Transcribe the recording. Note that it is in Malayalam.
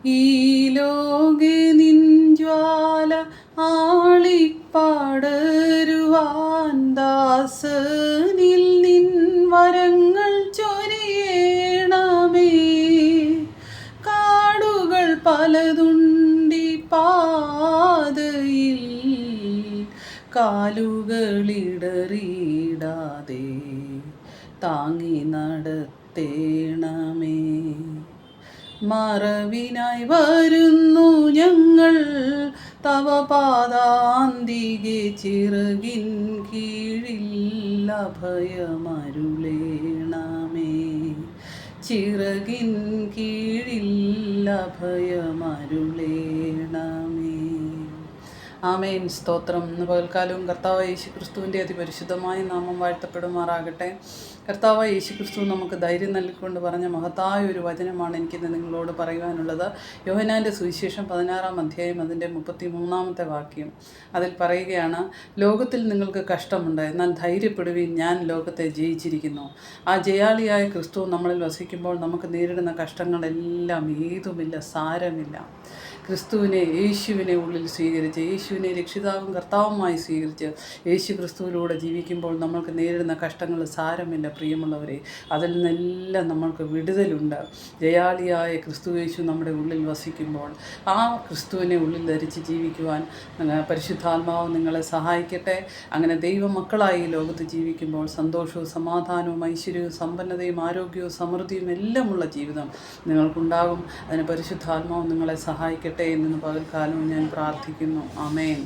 ഈ ലോകെ നിൻജ്വാല ആളിപ്പാടരുവാൻ ദാസനിൽ നിൻ വരങ്ങൾ ചൊരിയണമേ. കാടുകൾ പലതുണ്ടി പാതയിൽ കാലുകളിടറിയിടാതെ താങ്ങി നടത്തേണമേ. മറവിനായി വരുന്നു ഞങ്ങൾ തവ പാദാന്തികെ, ചിറകിൻ കീഴിൽ അഭയമരുളേണമേ. ചിറകിൻ കീഴിൽ അഭയമരുളേണമേ. ആമേൻ. സ്തോത്രം. ഇന്ന് പകൽക്കാലവും കർത്താവ് യേശുക്രിസ്തുവിൻ്റെ അതിപരിശുദ്ധമായ നാമം വാഴ്ത്തപ്പെടുമാറാകട്ടെ. കർത്താവ് യേശുക്രിസ്തു നമുക്ക് ധൈര്യം നൽകിക്കൊണ്ട് പറഞ്ഞ മഹത്തായ ഒരു വചനമാണ് എനിക്കിന്ന് നിങ്ങളോട് പറയുവാനുള്ളത്. യോഹന്നാൻ്റെ സുവിശേഷം 16-ാം അധ്യായം അതിൻ്റെ 33-ാമത്തെ വാക്യം. അതിൽ പറയുകയാണ്, ലോകത്തിൽ നിങ്ങൾക്ക് കഷ്ടമുണ്ട്, എന്നാൽ ധൈര്യപ്പെടുവിൻ, ഞാൻ ലോകത്തെ ജയിച്ചിരിക്കുന്നു. ആ ജയാളിയായ ക്രിസ്തു നമ്മളിൽ വസിക്കുമ്പോൾ നമുക്ക് നേരിടുന്ന കഷ്ടങ്ങളെല്ലാം ഏതുമില്ല, സാരമില്ല. ക്രിസ്തുവിനെ, യേശുവിനെ ഉള്ളിൽ സ്വീകരിച്ച്, യേശുവിനെ രക്ഷിതാവും കർത്താവുമായി സ്വീകരിച്ച് യേശു ക്രിസ്തുവിലൂടെ ജീവിക്കുമ്പോൾ നമ്മൾക്ക് നേരിടുന്ന കഷ്ടങ്ങൾ സാരമില്ല പ്രിയമുള്ളവരെ. അതിൽ നിന്നെല്ലാം നമ്മൾക്ക് വിടുതലുണ്ട്. ജയാളിയായ ക്രിസ്തു യേശു നമ്മുടെ ഉള്ളിൽ വസിക്കുമ്പോൾ ആ ക്രിസ്തുവിനെ ഉള്ളിൽ ധരിച്ച് ജീവിക്കുവാൻ പരിശുദ്ധാത്മാവ് നിങ്ങളെ സഹായിക്കട്ടെ. അങ്ങനെ ദൈവമക്കളായി ലോകത്ത് ജീവിക്കുമ്പോൾ സന്തോഷവും സമാധാനവും ഐശ്വര്യവും സമ്പന്നതയും ആരോഗ്യവും സമൃദ്ധിയും എല്ലാമുള്ള ജീവിതം നിങ്ങൾക്കുണ്ടാകും. അതിന് പരിശുദ്ധാത്മാവ് നിങ്ങളെ സഹായിക്കട്ടെ എന്ന് പകൽക്കാലവും ഞാൻ പ്രാർത്ഥിക്കുന്നു. ആമേൻ.